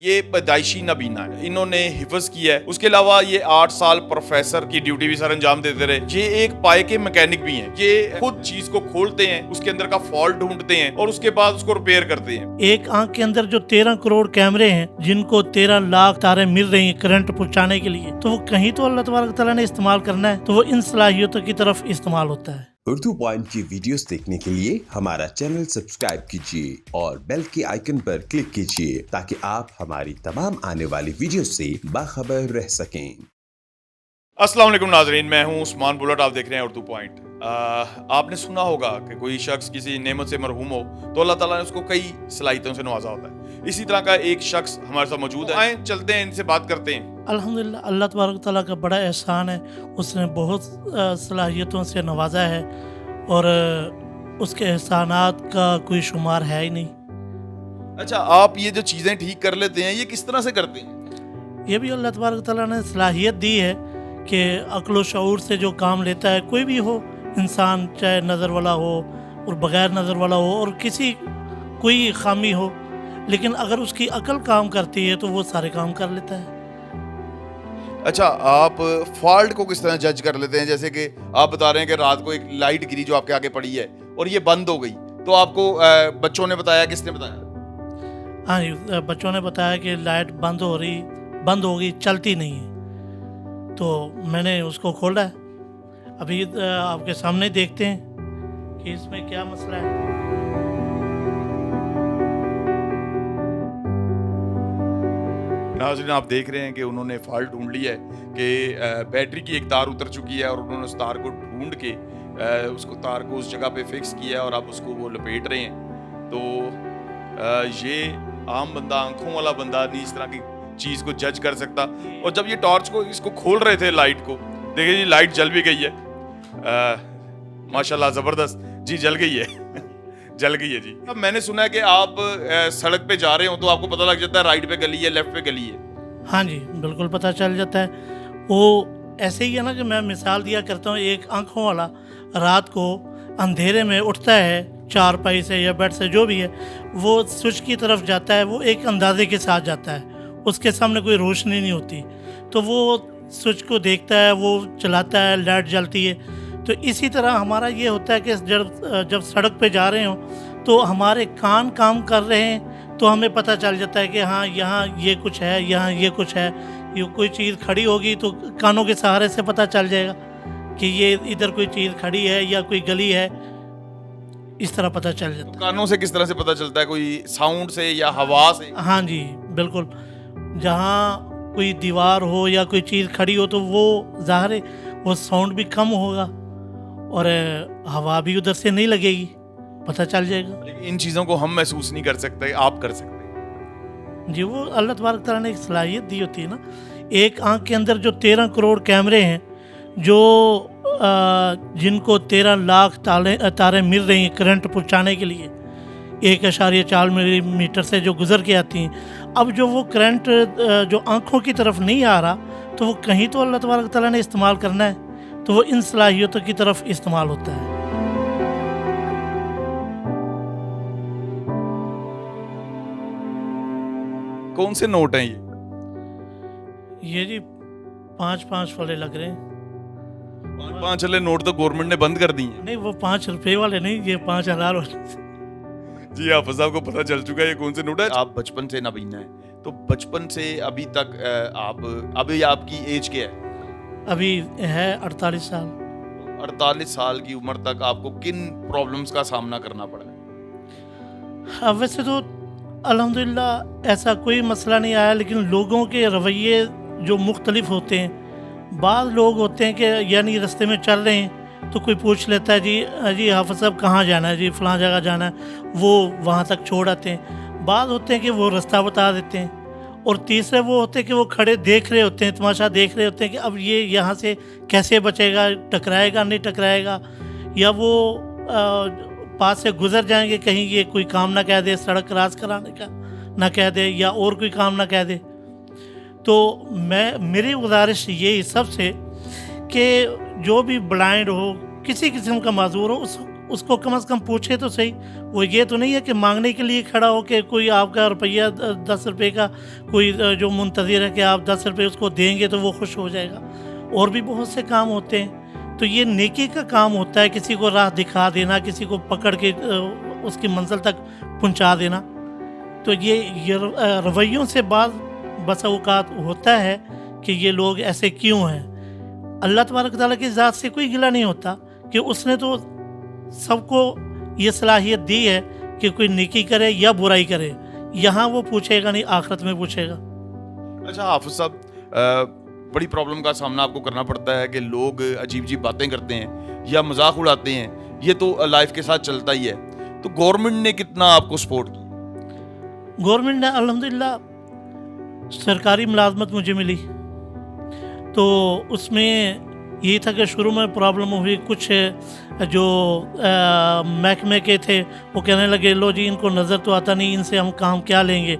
یہ پیدائشی نابینا ہے، انہوں نے حفظ کیا ہے، اس کے علاوہ یہ 8 سال پروفیسر کی ڈیوٹی بھی سر انجام دیتے رہے۔ یہ ایک پائے کے میکینک بھی ہیں، یہ خود چیز کو کھولتے ہیں، اس کے اندر کا فالٹ ڈھونڈتے ہیں اور اس کے بعد اس کو ریپیئر کرتے ہیں۔ ایک آنکھ کے اندر جو 13 کروڑ کیمرے ہیں، جن کو 13 لاکھ تاریں مل رہی ہیں کرنٹ پہنچانے کے لیے، تو وہ کہیں تو اللہ تبارک تعالیٰ نے استعمال کرنا ہے، تو وہ ان صلاحیتوں کی طرف استعمال ہوتا ہے۔ اردو پوائنٹ کی ویڈیوز دیکھنے کے لیے ہمارا چینل سبسکرائب کیجیے اور بیل کے آئیکن پر کلک کیجیے تاکہ آپ ہماری تمام آنے والی ویڈیوز سے باخبر رہ سکیں۔ السلام علیکم ناظرین، میں ہوں عثمان بلٹ، آپ دیکھ رہے ہیں اردو پوائنٹ۔ آپ نے سنا ہوگا کہ کوئی شخص کسی نعمت سے محروم ہو تو اللہ تعالیٰ نے اس کو کئی صلاحیتوں سے نوازا ہوتا ہے۔ اسی طرح کا ایک شخص ہمارے ساتھ موجود ہے، آئیں چلتے ہیں ان سے بات کرتے ہیں۔ الحمدللہ اللہ تبارک تعالیٰ کا بڑا احسان ہے، اس نے بہت صلاحیتوں سے نوازا ہے اور اس کے احسانات کا کوئی شمار ہے ہی نہیں۔ اچھا، آپ یہ جو چیزیں ٹھیک کر لیتے ہیں، یہ کس طرح سے کرتے ہیں؟ یہ بھی اللہ تبارک تعالیٰ نے صلاحیت دی ہے کہ عقل و شعور سے جو کام لیتا ہے، کوئی بھی ہو انسان، چاہے نظر والا ہو اور بغیر نظر والا ہو اور کسی کوئی خامی ہو، لیکن اگر اس کی عقل کام کرتی ہے تو وہ سارے کام کر لیتا ہے۔ اچھا، آپ فالٹ کو کس طرح جج کر لیتے ہیں؟ جیسے کہ آپ بتا رہے ہیں کہ رات کو ایک لائٹ گری جو آپ کے آگے پڑی ہے اور یہ بند ہو گئی، تو آپ کو بچوں نے بتایا، کس نے بتایا؟ ہاں جی، بچوں نے بتایا کہ لائٹ بند ہو گئی، چلتی نہیں ہے، تو میں نے اس کو کھولا ہے۔ ابھی آپ کے سامنے دیکھتے ہیں کہ اس میں کیا مسئلہ ہے۔ ناظرین، آپ دیکھ رہے ہیں کہ انہوں نے فالٹ ڈھونڈ لیا ہے کہ بیٹری کی ایک تار اتر چکی ہے اور انہوں نے اس تار کو ڈھونڈ کے اس کو تار کو اس جگہ پہ فکس کیا ہے اور اب اس کو وہ لپیٹ رہے ہیں۔ تو یہ عام بندہ، آنکھوں والا بندہ نہیں اس طرح کی چیز کو جج کر سکتا۔ اور جب یہ ٹارچ کو اس کو کھول رہے تھے، لائٹ کو دیکھیں جی، لائٹ جل بھی گئی ہے، ماشاءاللہ زبردست جی، جل گئی ہے جل گئی ہے جی۔ اب میں نے سنا ہے کہ آپ سڑک پہ جا رہے ہوں تو آپ کو پتہ لگ جاتا ہے رائٹ پہ گلی ہے، لیفٹ پہ گلی ہے۔ ہاں جی، بالکل پتہ چل جاتا ہے۔ وہ ایسے ہی ہے نا کہ میں مثال دیا کرتا ہوں، ایک آنکھوں والا رات کو اندھیرے میں اٹھتا ہے چارپائی سے یا بیڈ سے، جو بھی ہے، وہ سوئچ کی طرف جاتا ہے، وہ ایک اندازے کے ساتھ جاتا ہے، اس کے سامنے کوئی روشنی نہیں ہوتی، تو وہ سوئچ کو دیکھتا ہے، وہ چلاتا ہے، لائٹ جلتی ہے۔ تو اسی طرح ہمارا یہ ہوتا ہے کہ جب سڑک پہ جا رہے ہوں تو ہمارے کان کام کر رہے ہیں، تو ہمیں پتہ چل جاتا ہے کہ ہاں یہاں یہ کچھ ہے، یہاں یہ کچھ ہے، یہ کوئی چیز کھڑی ہوگی تو کانوں کے سہارے سے پتہ چل جائے گا کہ یہ ادھر کوئی چیز کھڑی ہے یا کوئی گلی ہے، اس طرح پتہ چل جاتا ہے۔ کانوں سے کس طرح سے پتہ چلتا ہے؟ کوئی ساؤنڈ سے یا ہوا سے؟ ہاں جی بالکل، جہاں کوئی دیوار ہو یا کوئی چیز کھڑی ہو تو وہ ظاہر ہے وہ ساؤنڈ بھی کم ہوگا اور ہوا بھی ادھر سے نہیں لگے گی، پتہ چل جائے گا۔ لیکن ان چیزوں کو ہم محسوس نہیں کر سکتے، آپ کر سکتے ہیں جی، وہ اللہ تبارک تعالیٰ نے ایک صلاحیت دی ہوتی ہے نا۔ ایک آنکھ کے اندر جو 13 کروڑ کیمرے ہیں، جو جن کو 13 لاکھ تاریں مل رہی ہیں کرنٹ پہنچانے کے لیے، 1.4 ملی میٹر سے جو گزر کے آتی ہیں، اب جو وہ کرنٹ جو آنکھوں کی طرف نہیں آ رہا، تو وہ کہیں تو اللہ تبارک تعالیٰ نے استعمال کرنا ہے، تو وہ ان صلاحیتوں کی طرف استعمال ہوتا ہے۔ کون سے نوٹ ہیں یہ جی 5 والے لگ رہے ہیں۔ 5 والے نوٹ تو گورنمنٹ نے بند کر دی ہیں۔ نہیں، وہ 5 روپے والے نہیں، یہ 5,000 والے۔ جی، حافظ صاحب کو پتہ چل چکا ہے یہ کون سے نوٹ ہے۔ آپ بچپن سے نابینا ہیں، تو بچپن سے ابھی تک ابھی آپ کی ایج کیا ہے؟ ابھی ہے 48 سال۔ 48 سال کی عمر تک آپ کو کن پرابلمز کا سامنا کرنا پڑا ہے؟ ویسے تو الحمدللہ ایسا کوئی مسئلہ نہیں آیا، لیکن لوگوں کے رویے جو مختلف ہوتے ہیں، بعض لوگ ہوتے ہیں کہ یعنی رستے میں چل رہے ہیں تو کوئی پوچھ لیتا ہے جی حافظ صاحب کہاں جانا ہے، جی فلاں جگہ جانا ہے، وہ وہاں تک چھوڑ آتے ہیں۔ بعض ہوتے ہیں کہ وہ رستہ بتا دیتے ہیں، اور تیسرے وہ ہوتے ہیں کہ وہ کھڑے دیکھ رہے ہوتے ہیں، تماشا دیکھ رہے ہوتے ہیں کہ اب یہ یہاں سے کیسے بچے گا، ٹکرائے گا نہیں ٹکرائے گا، یا وہ پاس سے گزر جائیں گے، کہیں یہ کوئی کام نہ کہہ دے، سڑک کراس کرانے کا نہ کہہ دے، یا اور کوئی کام نہ کہہ دے۔ تو میری گزارش یہی سب سے کہ جو بھی بلائنڈ ہو، کسی قسم کا معذور ہو، उसको कम से कम पूछे तो सही। वो ये तो नहीं है कि मांगने के लिए खड़ा हो कि कोई आपका रुपया 10 रुपये का कोई जो मुंतज़िर है कि आप 10 रुपये उसको देंगे तो वो खुश हो जाएगा। और भी बहुत से काम होते हैं। तो ये नेकी का काम होता है, किसी को राह दिखा देना, किसी को पकड़ के उसकी मंजिल तक पहुंचा देना। तो ये रवैयों से बस औकात होता है कि ये लोग ऐसे क्यों हैं। अल्लाह तबारक तआला की ज़ात से कोई गिला नहीं होता कि उसने तो सबको ये सलाहियत दी है कि कोई नेकी करे या बुराई करे, यहाँ वो पूछेगा नहीं, आखिरत में पूछेगा। अच्छा हाफिज साहब, बड़ी प्रॉब्लम का सामना आपको करना पड़ता है कि लोग अजीब अजीब बातें करते हैं या मजाक उड़ाते हैं, ये तो लाइफ के साथ चलता ही है। तो गवर्नमेंट ने कितना आपको सपोर्ट किया? गवर्नमेंट ने अल्हम्दुलिल्लाह सरकारी मुलाजमत मुझे मिली, तो उसमें यही था कि शुरू में प्रॉब्लम हुई। कुछ जो महकमे के थे वो कहने लगे लो जी इनको नज़र तो आता नहीं, इनसे हम काम क्या लेंगे।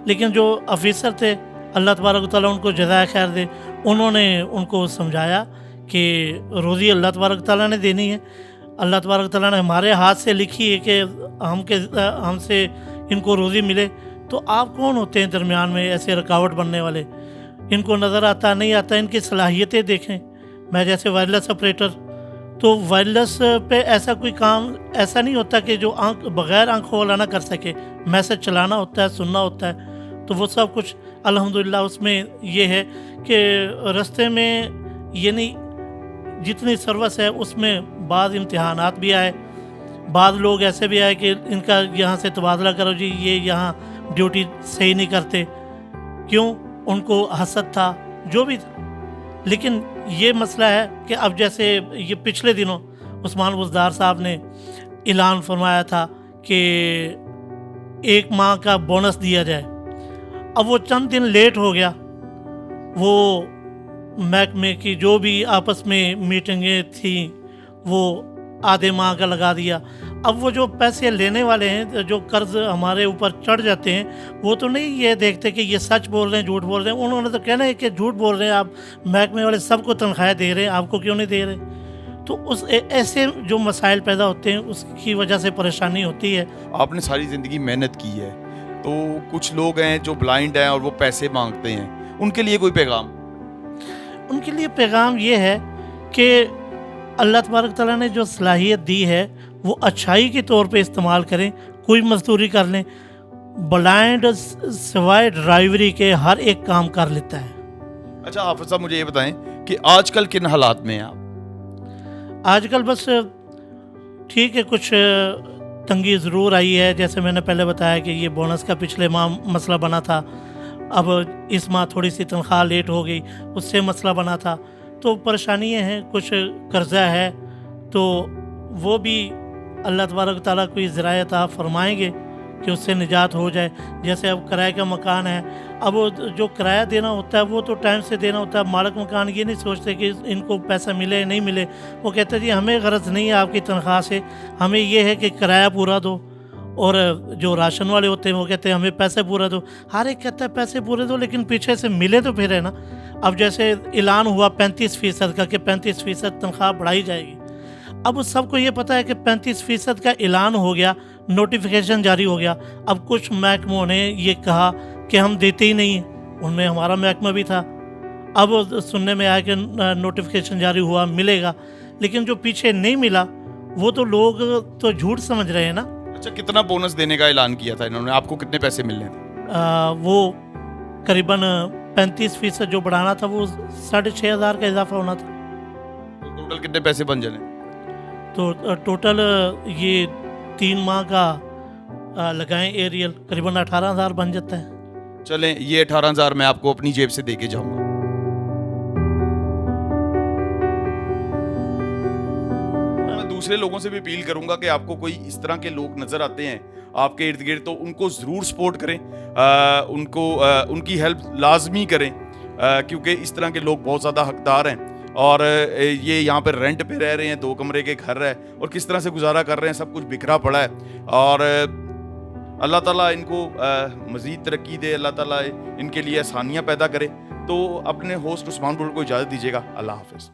लेकिन जो ऑफिसर थे अल्लाह तबारक तआला उनको जज़ाए खैर दे, उन्होंने उनको समझाया कि रोज़ी अल्लाह तबारक तआला ने देनी है, अल्लाह तबारक तआला ने हमारे हाथ से लिखी है कि हमसे इनको रोज़ी मिले। तो आप कौन होते हैं दरमियान में ऐसे रुकावट बनने वाले? इनको नज़र आता नहीं आता, इनकी सलाहियतें देखें। मैं जैसे वायरलेस ऑपरेटर, तो वायरलेस पे ऐसा कोई काम ऐसा नहीं होता कि जो बग़ैर आंखों वाला ना कर सके। मैसेज चलाना होता है, सुनना होता है, तो वो सब कुछ अल्हम्दुलिल्लाह उसमें ये है कि रास्ते में ये नहीं जितनी सर्विस है उसमें बाद इम्तिहानात भी आए, बाद लोग ऐसे भी आए कि इनका यहाँ से तबादला करो जी, ये यहाँ ड्यूटी सही नहीं करते। क्यों? उनको हसद था, जो भी था। लेकिन ये मसला है कि अब जैसे ये पिछले दिनों उस्मान बुज़दार साहब ने ऐलान फरमाया था कि 1 माह का बोनस दिया जाए। अब वो चंद दिन लेट हो गया, वो महकमे की जो भी आपस में मीटिंगें थी वो आधे माह का लगा दिया। अब वो जो पैसे लेने वाले हैं, जो कर्ज हमारे ऊपर चढ़ जाते हैं, वो तो नहीं ये देखते कि ये सच बोल रहे हैं झूठ बोल रहे हैं। उन्होंने तो कहना है कि झूठ बोल रहे हैं आप, महकमे वाले सबको तनख्वाहें दे रहे हैं, आपको क्यों नहीं दे रहे। तो उस ऐसे जो मसाइल पैदा होते हैं उसकी वजह से परेशानी होती है। आपने सारी ज़िंदगी मेहनत की है, तो कुछ लोग हैं जो ब्लाइंड हैं और वो पैसे मांगते हैं, उनके लिए कोई पैगाम? उनके लिए पैगाम ये है कि अल्लाह तबारक तआला ने जो सलाहियत दी है वो अच्छाई के तौर पे इस्तेमाल करें, कोई मजदूरी कर लें। ब्लाइंड सिवाय ड्राइवरी के हर एक काम कर लेता है। अच्छा हाफिज साहब, मुझे ये बताएं कि आजकल किन हालात में हैं आप? आजकल बस ठीक है, कुछ तंगी ज़रूर आई है। जैसे मैंने पहले बताया कि ये बोनस का पिछले माह मसला बना था, अब इस माह थोड़ी सी तनख्वाह लेट हो गई, उससे मसला बना था। तो परेशानियाँ हैं, कुछ कर्जा है, तो वो भी अल्लाह तबारक तआला कोई ज़राए अता फरमाएंगे कि उससे निजात हो जाए। जैसे अब किराए का मकान है, अब वो जो किराया देना होता है वो तो टाइम से देना होता है। मालिक मकान ये नहीं सोचते कि इनको पैसा मिले नहीं मिले, वो कहते हैं जी हमें गरज नहीं है आपकी तनख्वाह से, हमें ये है कि किराया पूरा दो। और जो राशन वाले होते हैं वो कहते हैं हमें पैसे पूरा दो। हर एक कहता है पैसे पूरे दो, लेकिन पीछे से मिले तो फिर है ना। अब जैसे ऐलान हुआ 35% का कि 35% तनख्वाह बढ़ाई जाएगी। अब सबको ये पता है कि 35% का ऐलान हो गया, नोटिफिकेशन जारी हो गया। अब कुछ महकमों ने ये कहा कि हम देते ही नहीं हैं, उनमें हमारा महकमा भी था। अब सुनने में आया कि नोटिफिकेशन जारी हुआ, मिलेगा, लेकिन जो पीछे नहीं मिला वो तो लोग तो झूठ समझ रहे हैं ना। अच्छा, कितना बोनस देने का ऐलान किया था इन्होंने? आपको कितने पैसे मिलने थे? वो करीबन 35% जो बढ़ाना था वो 6,500 का इजाफा होना था। तो टोटल कितने पैसे बन जाने? तो टोटल ये 3 माह का लगाएं एरियल, करीबन 18,000 बन जाता है। चलें, ये 18,000 मैं आपको अपनी जेब से दे के जाऊँगा। मैं दूसरे लोगों से भी अपील करूंगा कि आपको कोई इस तरह के लोग नज़र आते हैं आपके इर्द गिर्द, तो उनको ज़रूर सपोर्ट करें, उनकी हेल्प लाजमी करें, क्योंकि इस तरह के लोग बहुत ज़्यादा हकदार हैं। और ये यहाँ पर रेंट पे रह रहे हैं, 2 कमरे के घर है, और किस तरह से गुजारा कर रहे हैं, सब कुछ बिखरा पड़ा है। और अल्लाह ताला इनको मज़ीद तरक्की दे, अल्लाह ताला इनके लिए आसानियाँ पैदा करे। तो अपने होस्ट उस्मान बुल को इजाज़त दीजिएगा। अल्लाह हाफ़िज़।